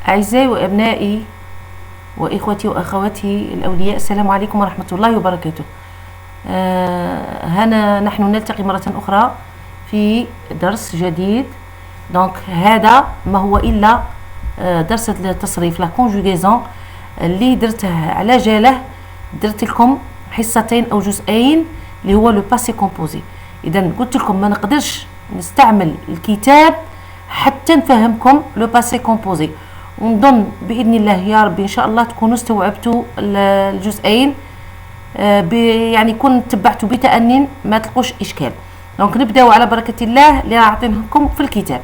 أعزائي وأبنائي وإخوتي وأخواتي الأولياء، السلام عليكم ورحمة الله وبركاته. نحن نلتقي مرة أخرى في درس جديد. دونك هذا ما هو إلا درس التصريف لا كونجوغيزون اللي درته على جاله. درت لكم حصتين أو جزئين اللي هو لو باسي كومبوزي. إذا قلت لكم ما نقدرش نستعمل الكتاب حتى نفهمكم لو باسي كومبوزي، ونظن بإذن الله يا رب إن شاء الله تكونوا استوعبتوا الجزئين، يعني يكون تبعتوا بتأني ما تلقوش إشكال. دونك نبداو على بركة الله اللي أعطيناكم في الكتاب.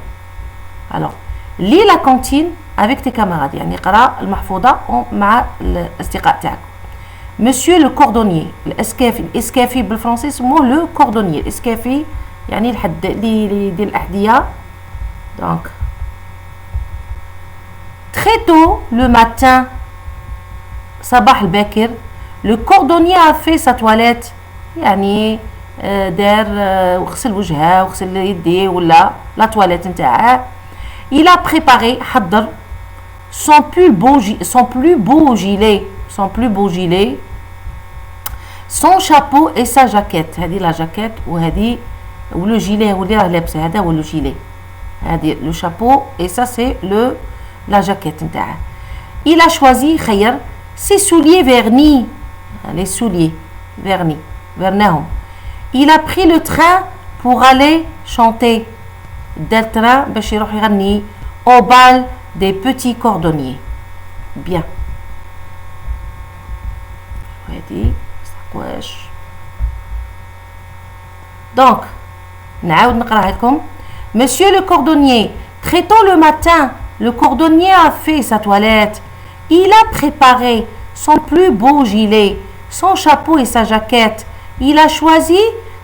alors لي لا كونتين avec tes camarades، يعني قرأ المحفوظة مع الأصدقاء تاعك. Monsieur le cordonnier، الإسكافي بالفرنسي اسمه لو كوردونيي. الإسكافي يعني الحد اللي يدير الأحذية. donc très tôt le matin، صباح الباكر، le cordonnier a fait sa toilette، يعني دار وغسل وجهه وغسل يديه ولا لا تواليت نتاعه. il a préparé، حضر son plus beau gilet، son chapeau et sa jaquette. هذه لا جاكيت وهذه ولو جيلي هو اللي راه لابسه، هذا هو لو جيلي، هذه لو شابو et ça c'est la jaquette نتاعه. il a choisi، خير ses souliers vernis، les souliers vernis vernaهم. il a pris le train pour aller chanter، دار التران باش يروح يغني au bal des petits cordonniers. bien وهذه واش donc نعاود نقراها لكم. Monsieur le cordonnier، très tôt le matin le cordonnier a fait sa toilette. il a préparé son plus beau gilet, son chapeau et sa jaquette. il a choisi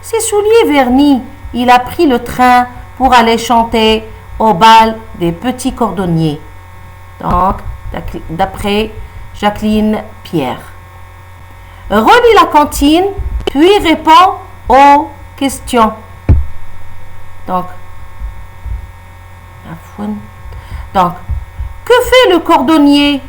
ses souliers vernis. il a pris le train pour aller chanter au bal des petits cordonniers. donc d'après Jacqueline Pierre. relis la cantine puis réponds aux questions. donc que fait le cordonnier?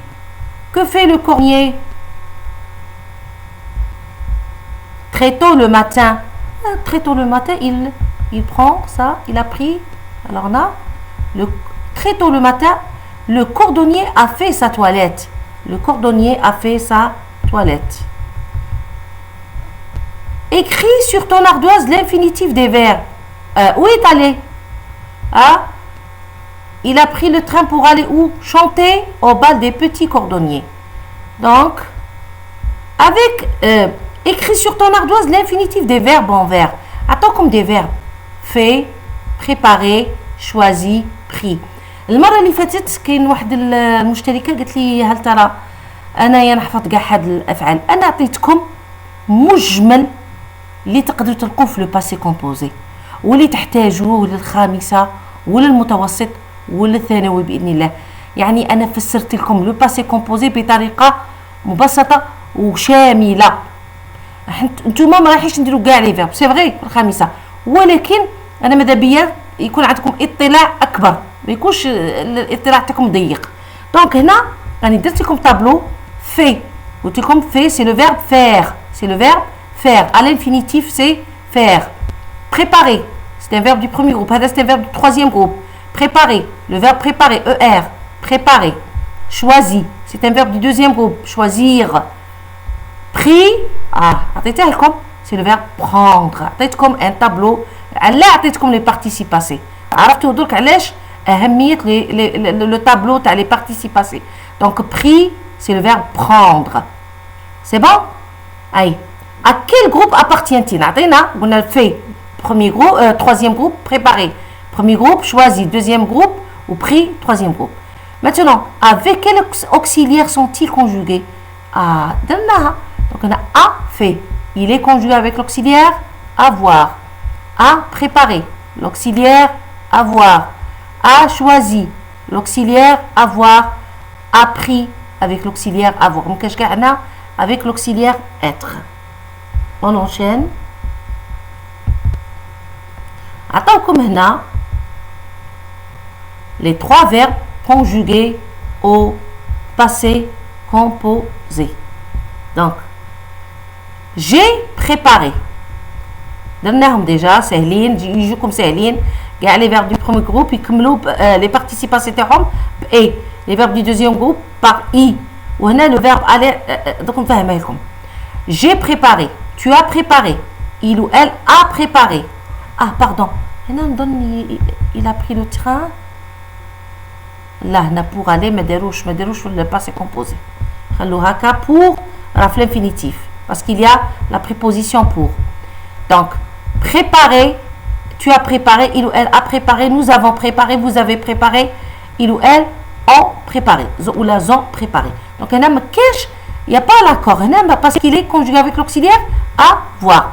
Très tôt le matin, il prend ça, il a pris. alors là, très tôt le matin, le cordonnier a fait sa toilette. Écris sur ton ardoise l'infinitif des verbes. Où est allé? Il a pris le train pour aller où? Chanter au bal des petits cordonniers. donc écris sur ton ardoise l'infinitif des verbes en vers. attends comme des verbes fait، préparé، choisi، pris. المره اللي فاتت كاين واحد المشتركه قالت لي هل ترى انايا نحفظ كاع هاد الافعال؟ انا عطيتكم مجمل اللي تقدروا تلقوه في لو باسي كومبوزي واللي تحتاجوه للخامسه وللمتوسط وللثانوي باذن الله. يعني انا فسرت لكم لو باسي كومبوزي بطريقه مبسطه وشامله. انتوما ما رايحينش نديروا كاع لي فيرب سي فري الخامسه، ولكن انا ماذا بيا يكون عندكم اطلاع اكبر، ما يكونش الاطلاع تاعكم ضيق. دونك هنا راني درت لكم طابلو في، قلت لكم في سي لو فيرب فير، à l'infinitif c'est faire. préparer c'est un verbe du premier groupe، هذا c'est un verbe du troisième groupe. préparer, le verbe préparer ER، préparer. choisi c'est un verbe du deuxième groupe، choisir. pris عطيته لكم c'est le verbe prendre. عطيتكم un tableau، علا عطيتكم les participes passés. عرفتوا درك علاش أهمية le tableau تاع les participes passés. donc pris c'est le verbe prendre. c'est bon. أي à quel groupe appartient-il؟ عطينا قلنا fait premier groupe، troisième groupe préparé، premier groupe choisi، deuxième groupe ou pris، troisième groupe. maintenant avec quel auxiliaire sont-ils conjugués؟ درناها. donc on a a fait، il est conjugué avec l'auxiliaire avoir. a préparé l'auxiliaire avoir. a choisi l'auxiliaire avoir. a pris avec l'auxiliaire avoir. مكاش كاع هنا avec l'auxiliaire être. on enchaîne. عطاوكم هنا les trois verbes conjugués au passé composé. Donc, j'ai préparé. درناهم déjà سهلين يجوكم سهلين كاع les verbes du premier groupe يكملوا les participes passés تاعهم ب et les verbes du deuxième groupe par i وهنا le verbe aller دوك نفهمها لكم. J'ai préparé, tu as préparé, il ou elle a préparé. Ah pardon, هنا نظن il a pris le train. là هنا pour aller ما داروش le passé composé. خلوها هكا pour راه l'infinitif parce qu'il y a la préposition pour. Donc préparer, tu as préparé, il ou elle a préparé, nous avons préparé, vous avez préparé, il ou elle ont préparé ou la ont préparé. Donc il n'y a pas l'accord parce qu'il est conjugué avec l'auxiliaire avoir.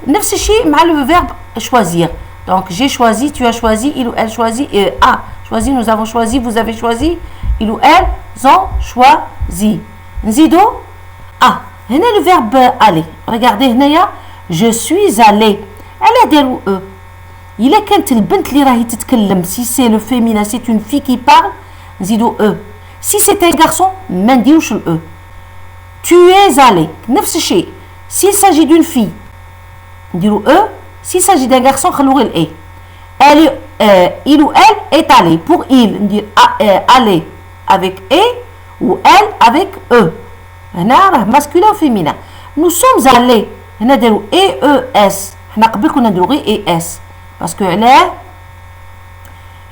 نفس الشيء مع le verbe choisir. Donc j'ai choisi, tu as choisi, il ou elle choisit, a choisi, nous avons choisi, vous avez choisi, il ou elle ont choisi. نزيدو هنا le verbe aller. Regardez هنايا je suis allé. على داروا إلا كانت البنت اللي راهي تتكلم si c'est le féminin c'est une fille qui parle نزيدو si c'est un garçon ما نديروش ال tu es allé نفس الشيء s'il s'agit d'une fille نديرو s'il s'agit d'un garçon نخلو غير ال elle il ou elle est allé pour il ندير aller avec ou elle avec هنا راه masculin ou féminin. Nous sommes allés هنا داروا es حنا قبل كنا نديرو غير اس باسكو علاه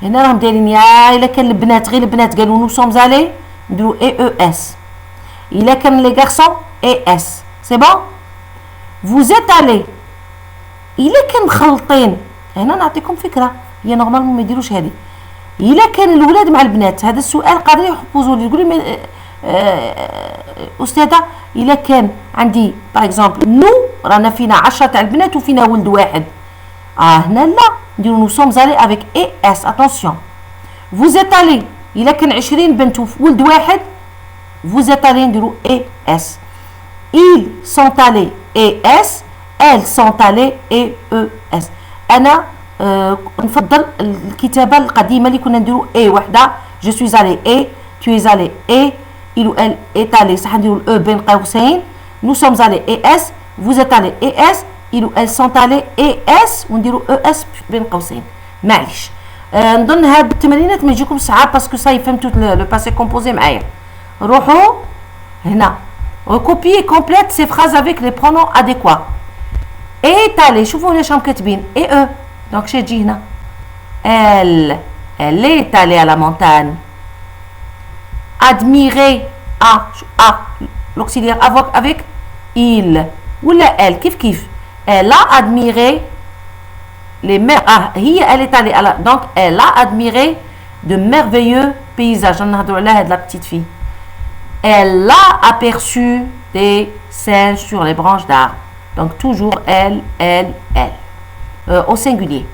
هنا راهم دايرين يا الا كان البنات غير البنات قالوا نو سومز الي نديرو اس الا كان لي غارسون اس سي بون vous êtes allés الا كان مخلطين هنا نعطيكم فكره هي نورمالمون ما يديروش هذه الا كان الولاد مع البنات هذا السؤال قادر يحفظوا لي يقولوا لي استاذه الا كان عندي باغ اكزومبل نو رانا فينا 10 تاع البنات وفينا ولد واحد هنا لا نديرو نو سومز الي افيك اي اس اتونسيون vous êtes allés الا كان 20 بنت وولد واحد vous êtes allés نديرو اي اس ils sont allés اي اس elles sont allées اي اس انا نفضل الكتابه القديمه اللي كنا نديرو اي وحده je suis allé اي tu es allé اي il ou elle est allé صح نديرو الاو بين قوسين nous sommes allés ES vous êtes allés ES ils ou elles sont allés ES ونديرو ES بين قوسين معليش نظن هاد التمرينات ما يجيكم صعاب باسكو صاي فهمتوا لو باسي كومبوزي معايا روحوا هنا recopier complète ces phrases avec les pronoms adéquats est allé شوفوا هنا شراهم كاتبين e donc شي تجي هنا elle est allée à la montagne admirer l'auxiliaire avec il ou elle kif elle a admiré les mers elle est allée donc elle a admiré de merveilleux paysages on a la petite fille elle a aperçu des singes sur les branches d'arbres donc toujours elle au singulier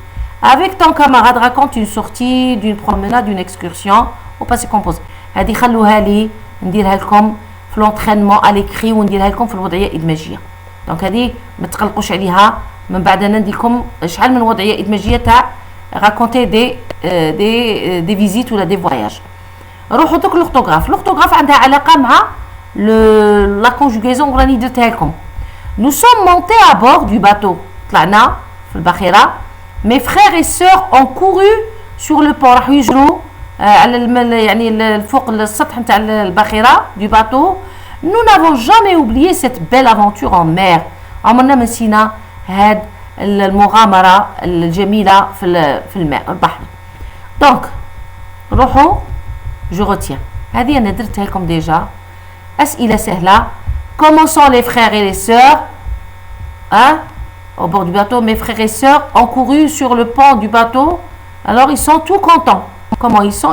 avec ton camarade raconte une sortie d'une promenade d'une excursion au passé composé هذه خلوها لي نديرها لكم في لونطرينمون على ليكري ونديرها لكم في الوضعيه الادماجيه دونك هذه ما تقلقوش عليها من بعد انا ندير لكم شحال من وضعيه ادماجيه تاع راكونتي دي فيزيت ولا دي فواياج روحوا دوك لورتوغراف عندها علاقه مع لا كونجوغيزون راني درتها لكم nous sommes montés à bord du bateau طلعنا في الباخره mes frères et sœurs ont couru sur le pont راحوا يجروا على يعني الفوق السطح نتاع الباخره du bateau nous n'avons jamais oublié cette belle aventure en mer عمرنا ما نسينا هاد المغامره الجميله في الماء البحر دونك روحوا جو retiens هذه انا درتها لكم ديجا اسئله سهله comment sont les frères et les sœurs au bord du bateau mes frères et sœurs ont couru sur le pont du bateau alors ils sont tout contents. Comment ils sont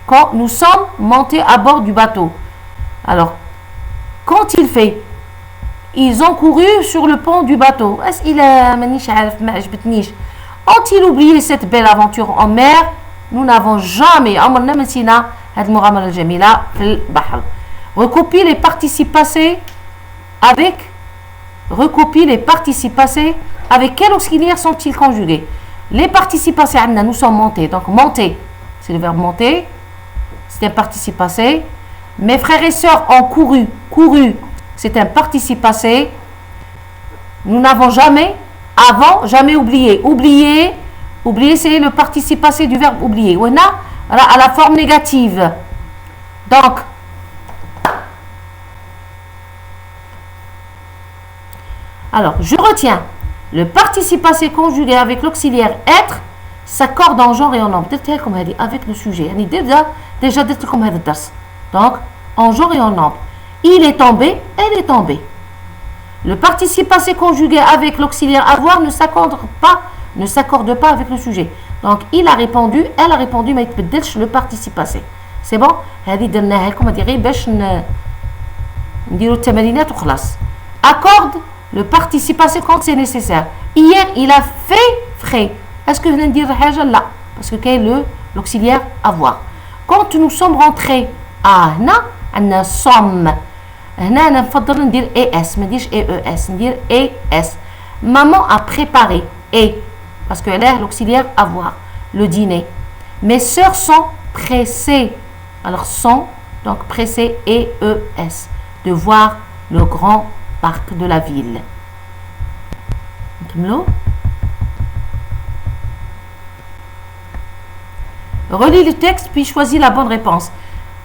quand nous sommes montés à bord du bateau. Alors, quand il fait, ils ont couru sur le pont du bateau. Ont-ils oublié cette belle aventure en mer? Nous n'avons jamais recopie les participes passés avec quel auxiliaire sont-ils conjugués? Les participes passés, nous sommes montés. Donc, monter, c'est le verbe monter. c'est un participe passé. Mes frères et sœurs ont couru. Couru, c'est un participe passé. Nous n'avons jamais, avant, jamais oublié. Oublier, c'est le participe passé du verbe oublier. On a à la forme négative. Donc, alors, je retiens. Le participe passé conjugué avec l'auxiliaire être s'accorde en genre et en nombre. Avec le sujet. Déjà d'être comme donc, en genre et en nombre. Il est tombé, elle est tombée. Le participe passé conjugué avec l'auxiliaire avoir ne s'accorde pas avec le sujet. Donc, il a répondu, elle a répondu, mais il le participe passé. C'est bon? Accorde le participe passé quand c'est nécessaire. Hier, il a fait frais. Est-ce que vous venez de dire là? Parce que quel est l'auxiliaire avoir? Quand nous sommes rentrés à Hna, sommes. Hna, on نفضل ندير ES, ما نديرش EES, ندير ES. Maman a préparé parce qu'elle est l'auxiliaire avoir le dîner. Mes sœurs sont pressées. Alors sont donc pressées EES de voir le grand parc de la ville. Relis le texte puis choisis la bonne réponse.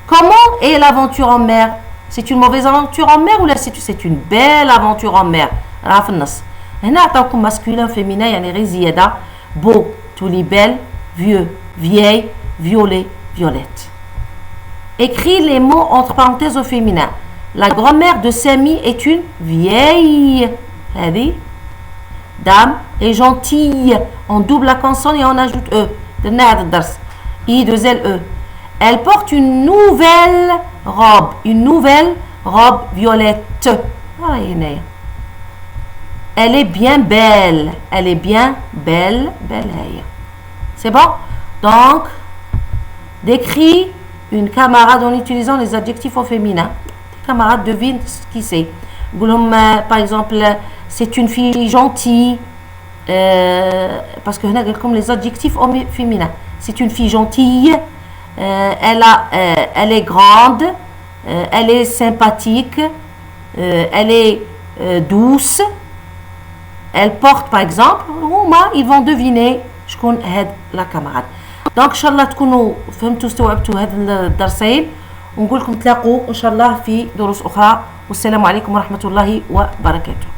Comment est l'aventure en mer? C'est une mauvaise aventure en mer ou là c'est une belle aventure en mer? هنا عطاوكم masculin féminin يعني غير زيادة. Beau, تولي belle, vieux, vieille, violet, violette. Écris les mots entre parenthèses au féminin. La grand-mère de Samy est une vieille. هذه dame est gentille. On double la consonne et on ajoute E. درنا هذا الدرس. I de L E. Elle porte une nouvelle robe violette. Elle est bien belle. Belle. C'est bon? Donc, décris une camarade en utilisant les adjectifs au féminin. Les camarades devinent qui c'est. Par exemple, c'est une fille gentille. Parce que comme les adjectifs au féminin. C'est une fille gentille. Elle est grande. Elle est sympathique. Elle est douce. Elle porte par exemple. Ils vont deviner شكون هاد la camarade. Donc ان شاء الله تكونوا فهمتوا استوعبتوا هاد الدرسين ونقول لكم تلاقوا ان شاء الله في دروس اخرى والسلام عليكم ورحمة الله وبركاته.